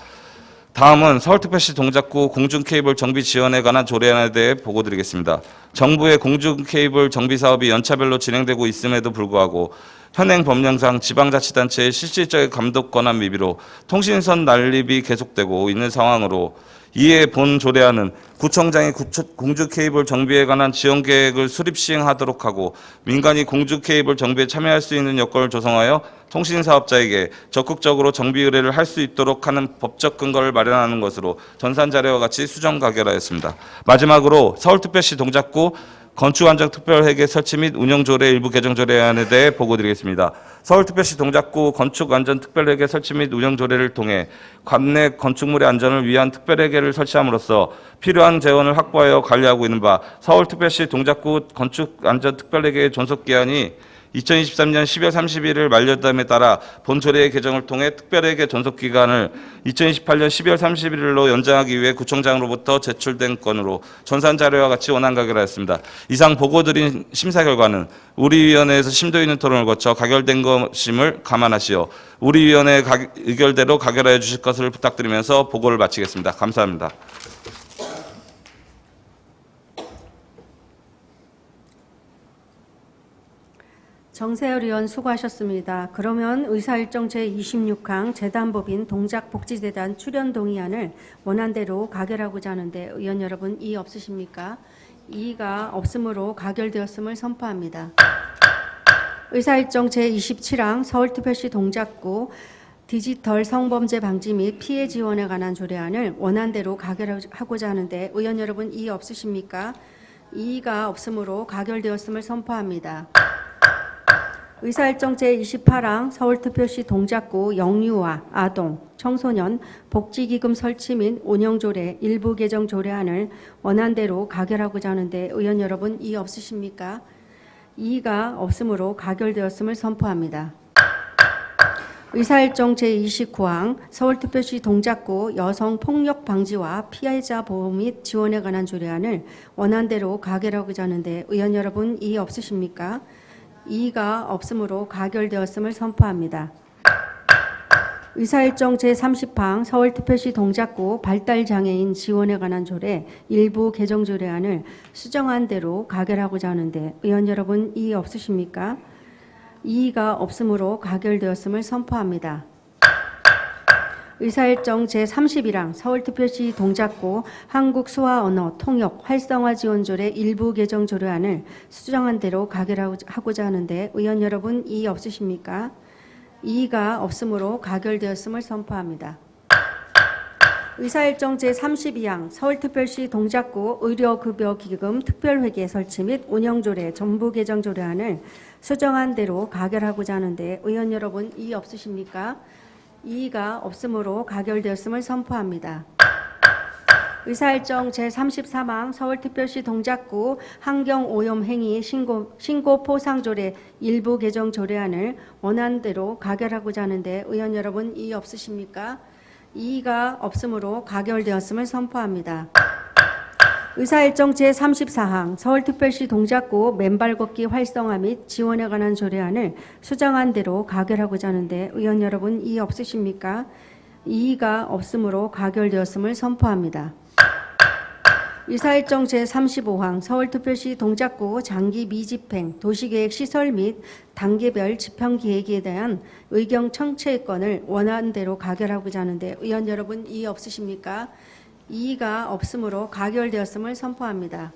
다음은 서울특별시 동작구 공중케이블 정비 지원에 관한 조례안에 대해 보고드리겠습니다. 정부의 공중케이블 정비 사업이 연차별로 진행되고 있음에도 불구하고 현행 법령상 지방자치단체의 실질적인 감독 권한 미비로 통신선 난립이 계속되고 있는 상황으로 이에 본 조례안은 구청장이 공중케이블 정비에 관한 지원 계획을 수립 시행하도록 하고 민간이 공중케이블 정비에 참여할 수 있는 여건을 조성하여 통신사업자에게 적극적으로 정비 의뢰를 할 수 있도록 하는 법적 근거를 마련하는 것으로 전산자료와 같이 수정 가결하였습니다. 마지막으로 서울특별시 동작구 건축안전특별회계 설치 및 운영조례 일부 개정 조례안에 대해 보고드리겠습니다. 서울특별시 동작구 건축안전특별회계 설치 및 운영조례를 통해 관내 건축물의 안전을 위한 특별회계를 설치함으로써 필요한 재원을 확보하여 관리하고 있는 바 서울특별시 동작구 건축안전특별회계의 존속기한이 2023년 12월 31일 만료됨에 따라 본 조례의 개정을 통해 특별회계 존속기간을 2028년 12월 31일로 연장하기 위해 구청장으로부터 제출된 건으로 전산자료와 같이 원안 가결하였습니다. 이상 보고드린 심사 결과는 우리 위원회에서 심도 있는 토론을 거쳐 가결된 것임을 감안하시어 우리 위원회 의결대로 가결하여 주실 것을 부탁드리면서 보고를 마치겠습니다. 감사합니다. 정세열 의원 수고하셨습니다. 그러면 의사일정 제26항 재단법인 동작복지재단 출연 동의안을 원안대로 가결하고자 하는데 의원 여러분 이의 없으십니까? 이의가 없으므로 가결되었음을 선포합니다. 의사일정 제27항 서울특별시 동작구 디지털 성범죄 방지 및 피해 지원에 관한 조례안을 원안대로 가결하고자 하는데 의원 여러분 이의 없으십니까? 이의가 없으므로 가결되었음을 선포합니다. 의사일정 제28항 서울특별시 동작구 영유아, 아동, 청소년 복지기금 설치 및 운영조례 일부 개정 조례안을 원안대로 가결하고자 하는데 의원 여러분 이의 없으십니까? 이의가 없으므로 가결되었음을 선포합니다. 의사일정 제29항 서울특별시 동작구 여성폭력 방지와 피해자 보호 및 지원에 관한 조례안을 원안대로 가결하고자 하는데 의원 여러분 이의 없으십니까? 이의가 없으므로 가결되었음을 선포합니다. 의사일정 제30항 서울특별시 동작구 발달장애인 지원에 관한 조례 일부 개정 조례안을 수정한 대로 가결하고자 하는데 의원 여러분 이의 없으십니까? 이의가 없으므로 가결되었음을 선포합니다. 의사일정 제31항 서울특별시 동작구 한국수화언어 통역 활성화 지원조례 일부 개정 조례안을 수정한 대로 가결하고자 하는데 의원 여러분 이의 없으십니까? 이의가 없으므로 가결되었음을 선포합니다. 의사일정 제32항 서울특별시 동작구 의료급여기금 특별회계 설치 및 운영조례 전부 개정 조례안을 수정한 대로 가결하고자 하는데 의원 여러분 이의 없으십니까? 이의가 없으므로 가결되었음을 선포합니다. 의사일정 제33항 서울특별시 동작구 환경오염행위 신고 포상조례 일부 개정 조례안을 원안대로 가결하고자 하는데 의원 여러분 이의 없으십니까? 이의가 없으므로 가결되었음을 선포합니다. 의사일정 제34항 서울특별시 동작구 맨발 걷기 활성화 및 지원에 관한 조례안을 수정한 대로 가결하고자 하는데 의원 여러분 이의 없으십니까? 이의가 없으므로 가결되었음을 선포합니다. 의사일정 제35항 서울특별시 동작구 장기 미집행 도시계획 시설 및 단계별 집행계획에 대한 의견 청취권을 원안대로 가결하고자 하는데 의원 여러분 이의 없으십니까? 이의가 없으므로 가결되었음을 선포합니다.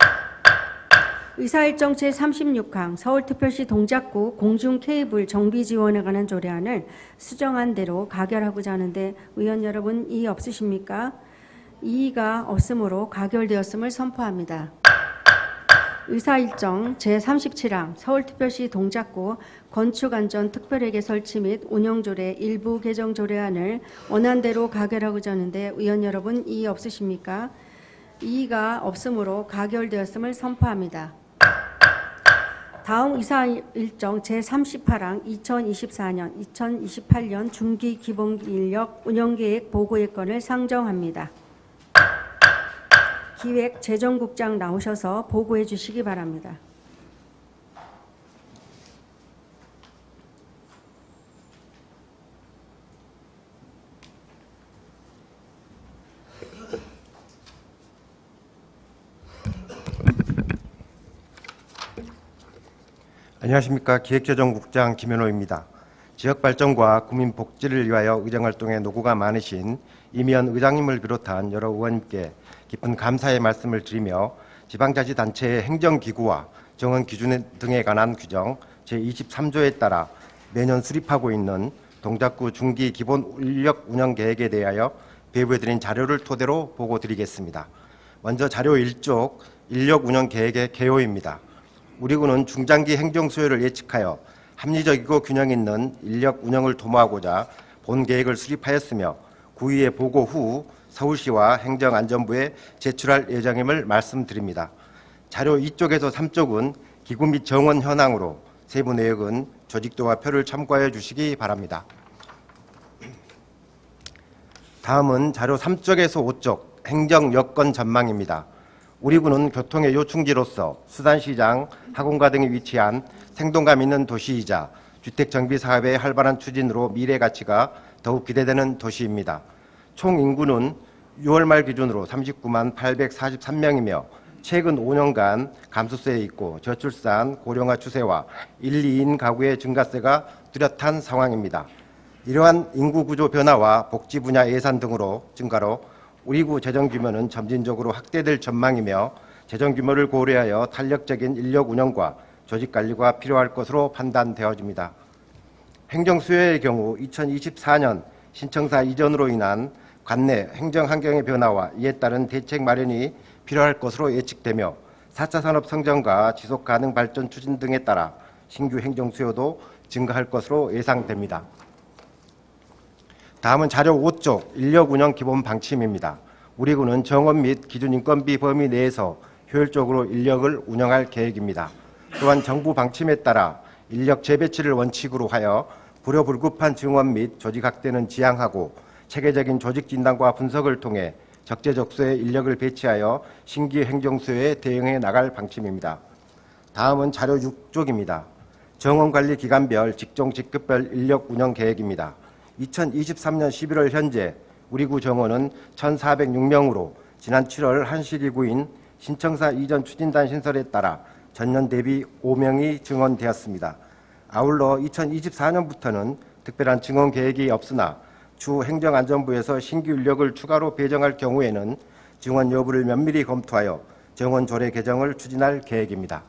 의사일정 제36항 서울특별시 동작구 공중 케이블 정비 지원에 관한 조례안을 수정한 대로 가결하고자 하는데 의원 여러분 이의 없으십니까? 이의가 없으므로 가결되었음을 선포합니다. 의사일정 제37항 서울특별시 동작구 건축안전 특별회계 설치 및 운영조례 일부 개정 조례안을 원안대로 가결하고자 하는데 의원 여러분 이의 없으십니까? 이의가 없으므로 가결되었음을 선포합니다. 다음 의사일정 제38항 2024년 2028년 중기 기본인력 운영계획 보고의 건을 상정합니다. 기획재정국장 나오셔서 보고해 주시기 바랍니다. 안녕하십니까. 기획재정국장 김현호입니다. 지역발전과 국민복지를 위하여 의정활동에 노고가 많으신 이미연 의장님을 비롯한 여러 의원님께 깊은 감사의 말씀을 드리며 지방자치단체의 행정기구와 정원기준 등에 관한 규정 제23조에 따라 매년 수립하고 있는 동작구 중기 기본 인력 운영 계획에 대하여 배부해드린 자료를 토대로 보고드리겠습니다. 먼저 자료 1쪽 인력 운영 계획의 개요입니다. 우리 군은 중장기 행정 수요를 예측하여 합리적이고 균형 있는 인력 운영을 도모하고자 본 계획을 수립하였으며 구의회 보고 후 서울시와 행정안전부에 제출할 예정임을 말씀드립니다. 자료 2쪽에서 3쪽은 기구 및 정원 현황으로 세부 내역은 조직도와 표를 참고하여 주시기 바랍니다. 다음은 자료 3쪽에서 5쪽 행정 여건 전망입니다. 우리 군은 교통의 요충지로서 수산시장, 학원가 등이 위치한 생동감 있는 도시이자 주택정비 사업의 활발한 추진으로 미래 가치가 더욱 기대되는 도시입니다. 총 인구는 6월 말 기준으로 39만 843명이며 최근 5년간 감소세에 있고 저출산, 고령화 추세와 1, 2인 가구의 증가세가 뚜렷한 상황입니다. 이러한 인구 구조 변화와 복지 분야 예산 등으로 증가로 우리 구 재정 규모는 점진적으로 확대될 전망이며 재정 규모를 고려하여 탄력적인 인력 운영과 조직 관리가 필요할 것으로 판단되어집니다. 행정 수요의 경우 2024년 신청사 이전으로 인한 관내 행정 환경의 변화와 이에 따른 대책 마련이 필요할 것으로 예측되며 4차 산업 성장과 지속 가능 발전 추진 등에 따라 신규 행정 수요도 증가할 것으로 예상됩니다. 다음은 자료 5쪽 인력 운영 기본 방침입니다. 우리 군은 정원 및 기준 인건비 범위 내에서 효율적으로 인력을 운영할 계획입니다. 또한 정부 방침에 따라 인력 재배치를 원칙으로 하여 불효불급한 증원 및 조직 확대는 지양하고 체계적인 조직 진단과 분석을 통해 적재적소에 인력을 배치하여 신규 행정수요에 대응해 나갈 방침입니다. 다음은 자료 6쪽입니다. 정원관리 기관별 직종 직급별 인력 운영 계획입니다. 2023년 11월 현재 우리 구 정원은 1,406명으로 지난 7월 한시기구인 신청사 이전 추진단 신설에 따라 전년 대비 5명이 증원되었습니다. 아울러 2024년부터는 특별한 증원 계획이 없으나 주 행정안전부에서 신규 인력을 추가로 배정할 경우에는 증원 여부를 면밀히 검토하여 정원 조례 개정을 추진할 계획입니다.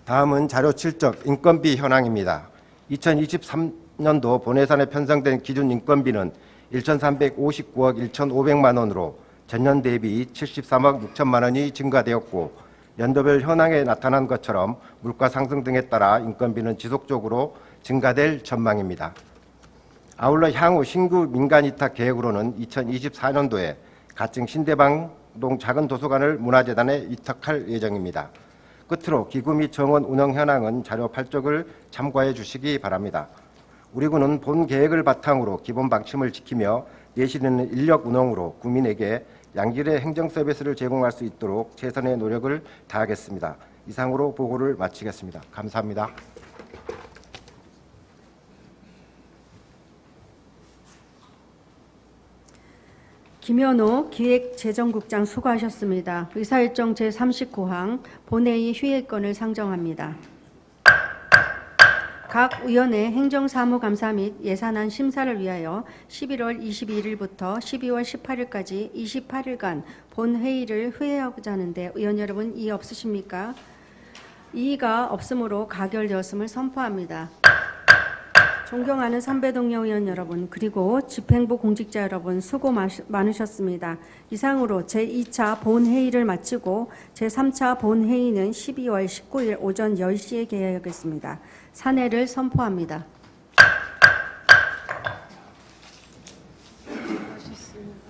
다음은 자료 7쪽 인건비 현황입니다. 2023년도 본 예산에 편성된 기준 인건비는 1,359억 1,500만 원으로 전년 대비 73억 6천만 원이 증가되었고 연도별 현황에 나타난 것처럼 물가 상승 등에 따라 인건비는 지속적으로 증가될 전망입니다. 아울러 향후 신규 민간위탁 계획으로는 2024년도에 가칭 신대방동 작은 도서관을 문화재단에 위탁할 예정입니다. 끝으로 기구 및 정원 운영 현황은 자료 8쪽을 참고해 주시기 바랍니다. 우리 군은 본 계획을 바탕으로 기본 방침을 지키며 내실에는 인력 운영으로 국민에게 양질의 행정 서비스를 제공할 수 있도록 최선의 노력을 다하겠습니다. 이상으로 보고를 마치겠습니다. 감사합니다. 김현호 기획재정국장 수고하셨습니다. 의사일정 제39항 본회의 휴회권을 상정합니다. 각 위원회 행정사무감사 및 예산안 심사를 위하여 11월 22일부터 12월 18일까지 28일간 본회의를 휴회하고자 하는데 의원 여러분 이의 없으십니까? 이의가 없으므로 가결되었음을 선포합니다. 존경하는 선배 동료 의원 여러분 그리고 집행부 공직자 여러분 수고 많으셨습니다. 이상으로 제2차 본회의를 마치고 제3차 본회의는 12월 19일 오전 10시에 개회하겠습니다. 사내를 선포합니다.